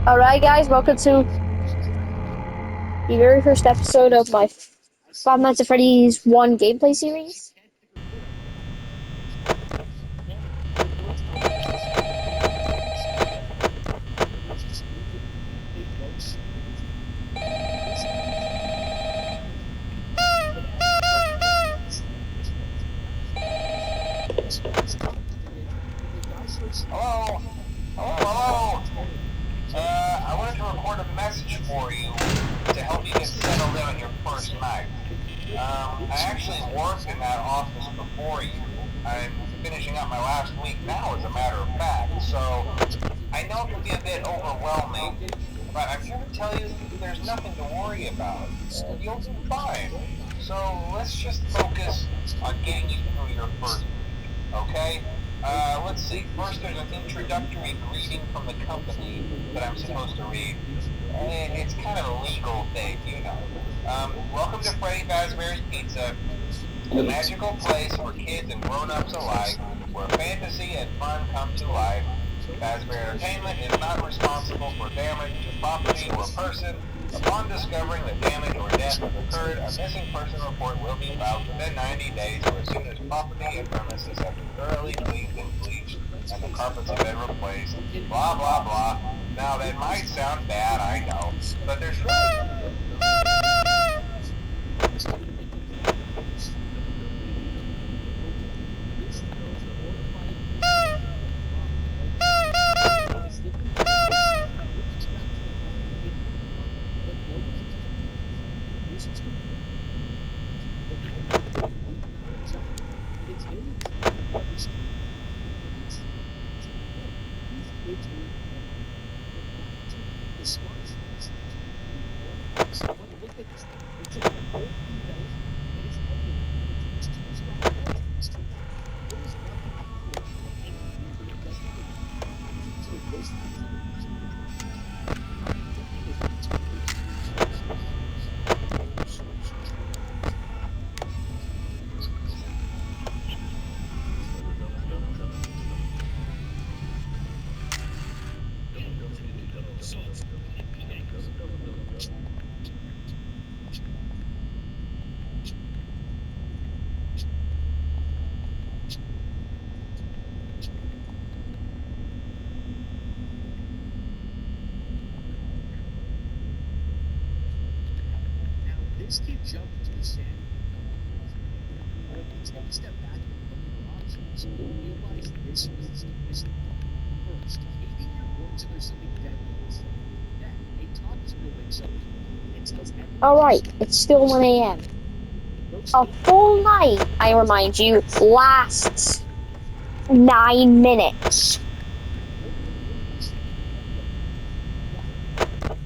Alright guys, welcome to the very first episode of my Five Nights at Freddy's 1 gameplay series. Hello? Hello? I wanted to record a message for you to help you get settled in on your first night. I actually worked in that office before you. I'm finishing up my last week now, as a matter of fact, so I know it can be a bit overwhelming, but I'm here to tell you there's nothing to worry about. You'll do fine. So let's just focus on getting you through your first week, okay? Let's see. First, there's an introductory greeting from the company that I'm supposed to read. It's kind of a legal thing, you know. Welcome to Freddy Fazbear's Pizza, the magical place for kids and grown-ups alike, where fantasy and fun come to life. Fazbear Entertainment is not responsible for damage to property or person. Upon discovering that damage or death has occurred, a missing person report will be filed within 90 days or as soon as property and premises have been thoroughly cleaned and bleached and the carpets have been replaced. Blah, blah, blah. Now, that might sound bad, I know, but there's really... This kid jumped into the sand. Take a step back and look at your options. You'll realize this was the stupidest thing. First, maybe you're going to there's something deadly. Then, a top spill wakes up and tells everyone. Alright, it's still 1 a.m. A full night, I remind you, lasts 9 minutes.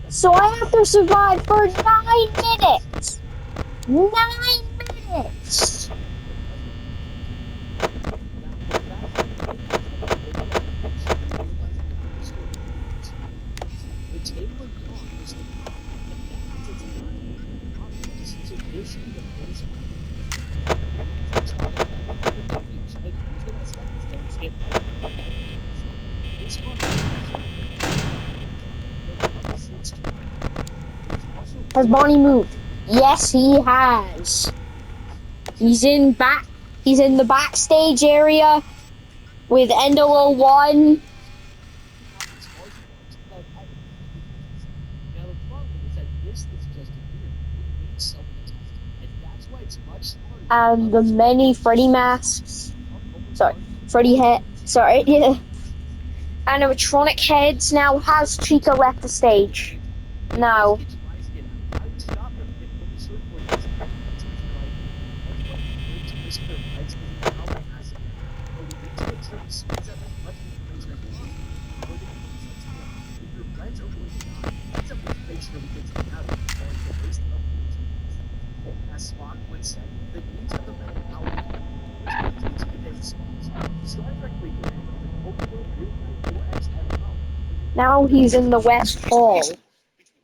So I have to survive for 9 minutes! 9 minutes! Has Bonnie moved? Yes, he has. He's in the backstage area with Endo 01. Now the problem is that this is just a theory. We need something to test, and that's why it's much smarter. And the many Freddy masks. Sorry, Freddy head. Sorry, yeah. Animatronic heads. Now has Chica left the stage? No. As Spock once said, the needs of the men outweigh the Star Trek recreated the overworld real 4X Now he's in the West Hall. between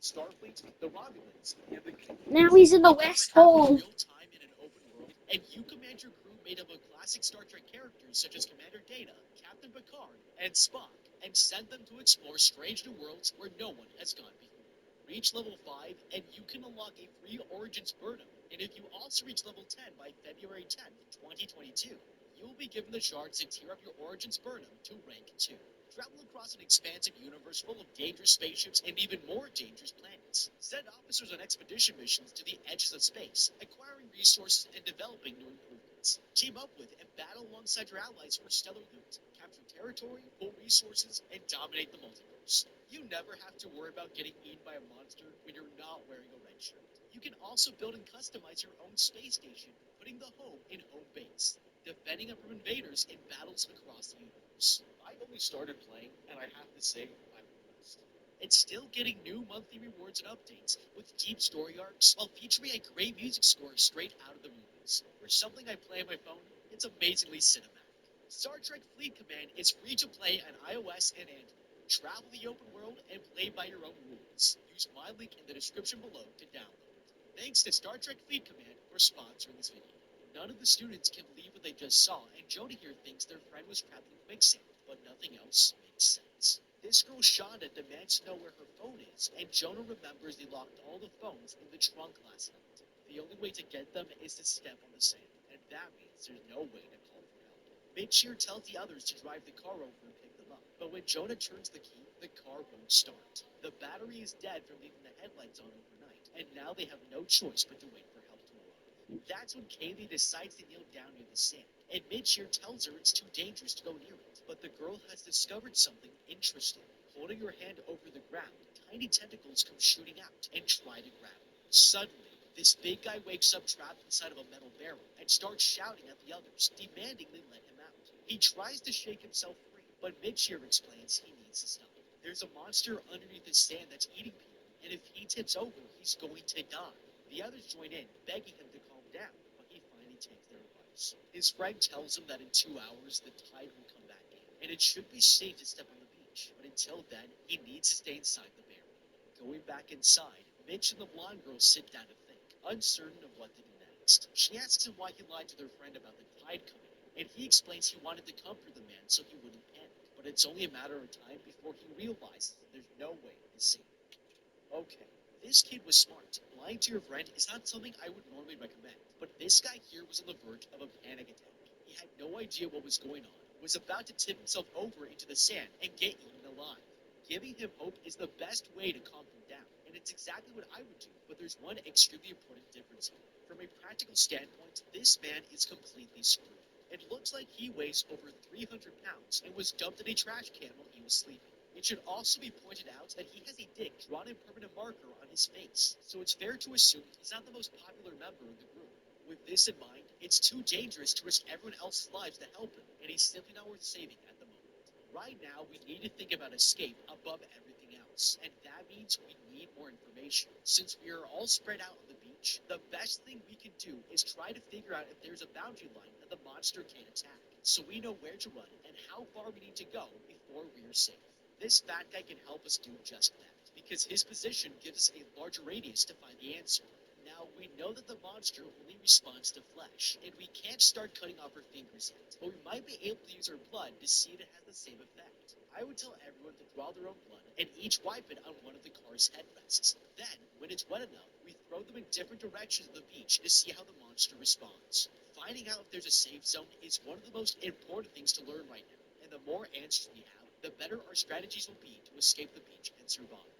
Starfleet, the Romulans, and the Now he's in the West Hall. real time in an open world, and you command your crew made up of classic classic Star Trek characters such as Commander Data, Captain Picard, and Spock, and send them to explore strange new worlds where no one has gone before. Reach level 5 and you can unlock a free Origins Burnham. And if you also reach level 10 by February 10th, 2022, you will be given the chance to tier up your Origins Burnham to rank 2. Travel across an expansive universe full of dangerous spaceships and even more dangerous planets. Send officers on expedition missions to the edges of space, acquiring resources and developing new improvements. Team up with and battle alongside your allies for stellar loot, capture territory, pull resources, and dominate the multiverse. You never have to worry about getting eaten by a monster when you're not wearing a red shirt. You can also build and customize your own space station, putting the home in home base, defending it from invaders in battles across the universe. I only started playing, and I have to say, I'm impressed. It's still getting new monthly rewards and updates, with deep story arcs, while featuring a great music score straight out of the movies. For something I play on my phone, it's amazingly cinematic. Star Trek Fleet Command is free to play on iOS and Android. Travel the open world and play by your own rules. Use my link in the description below to download it. Thanks to Star Trek Fleet Command for sponsoring this video. None of the students can believe what they just saw, and Jonah here thinks their friend was trapped in quicksand, but nothing else makes sense. This girl Shonda demands to know where her phone is, and Jonah remembers they locked all the phones in the trunk last night. The only way to get them is to step on the sand, and that means there's no way to call for help. Midshire tells the others to drive the car over and pick them up, but when Jonah turns the key, the car won't start. The battery is dead from leaving the headlights on overnight, and now they have no choice but to wait for help to arrive. That's when Kaylee decides to kneel down near the sand, and Midshire tells her it's too dangerous to go near it. But the girl has discovered something interesting. Holding her hand over the ground, tiny tentacles come shooting out and try to grab her. Suddenly, this big guy wakes up trapped inside of a metal barrel and starts shouting at the others, demanding they let him out. He tries to shake himself free, but Midshire explains he needs to stop. There's a monster underneath his stand that's eating people, and if he tips over, he's going to die. The others join in, begging him to calm down, but he finally takes their advice. His friend tells him that in 2 hours, the tide will come back in, and it should be safe to step on the beach, but until then, he needs to stay inside the barrel. Going back inside, Mitch and the blonde girl sit down to think, uncertain of what to do next. She asks him why he lied to their friend about the tide coming in, and he explains he wanted to comfort the man so he wouldn't panic. But it's only a matter of time before he realizes that there's no way to save him. Okay, this kid was smart. Lying to your friend is not something I would normally recommend, but this guy here was on the verge of a panic attack. He had no idea what was going on, was about to tip himself over into the sand and get eaten alive. Giving him hope is the best way to calm him down, and it's exactly what I would do, but there's one extremely important difference here. From a practical standpoint, this man is completely screwed. It looks like he weighs over 300 pounds and was dumped in a trash can while he was sleeping. It should also be pointed out that he has a dick drawn in permanent marker on his face, so it's fair to assume he's not the most popular member of the group. With this in mind, it's too dangerous to risk everyone else's lives to help him, and he's simply not worth saving at the moment. Right now, we need to think about escape above everything else, and that means we need more information. Since we are all spread out on the beach, the best thing we can do is try to figure out if there's a boundary line that the monster can't attack, so we know where to run and how far we need to go before we're safe. This fat guy can help us do just that, because his position gives us a larger radius to find the answer. Now, we know that the monster only responds to flesh, and we can't start cutting off her fingers yet, but we might be able to use her blood to see if it has the same effect. I would tell everyone to draw their own blood and each wipe it on one of the car's headrests. Then, when it's wet enough, we throw them in different directions of the beach to see how the monster responds. Finding out if there's a safe zone is one of the most important things to learn right now, and the more answers we have, the better our strategies will be to escape the beach and survive.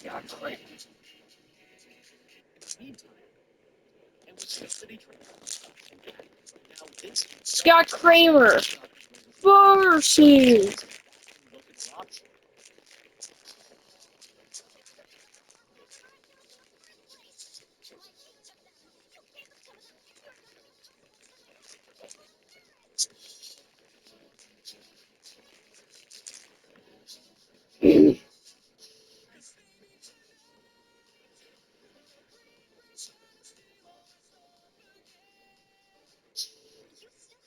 In the meantime, and was the city train. Now this Scott Kramer versus.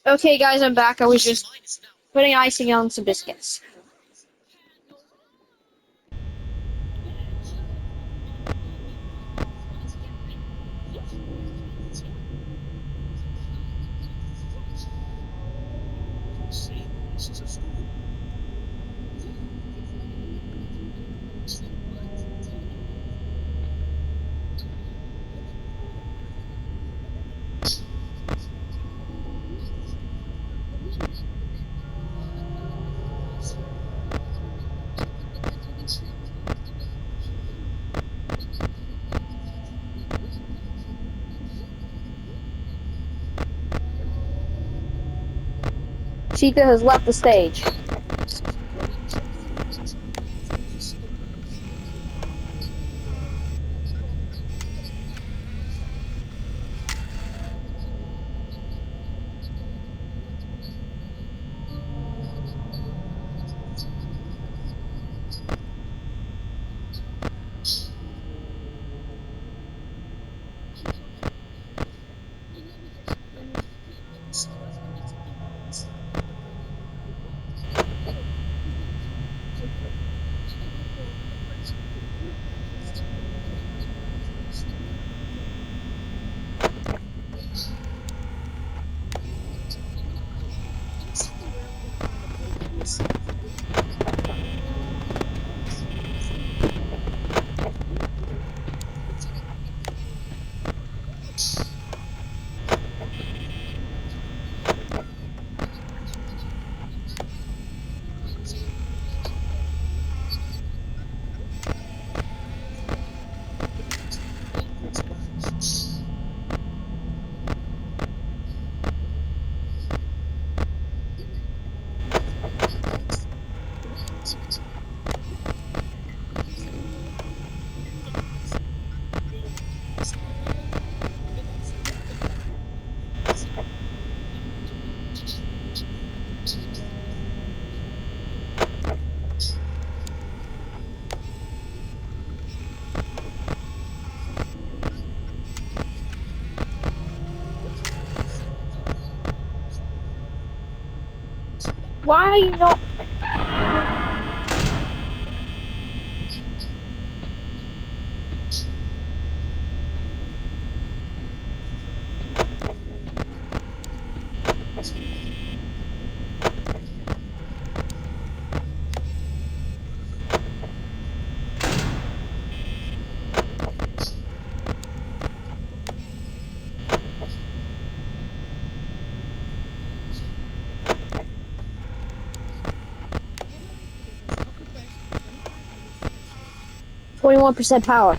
Okay, guys, I'm back. I was just putting icing on some biscuits. Chica has left the stage. Why are you not? %21 power.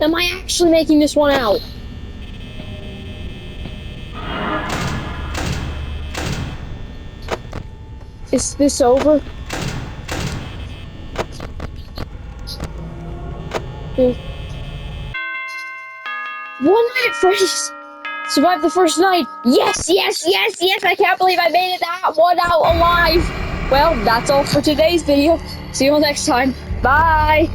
Am I actually making this one out? Is this over? One night at Freddy's. Survived the first night. Yes, yes, yes, yes. I can't believe I made it that one out alive. Well, that's all for today's video. See you all next time. Bye.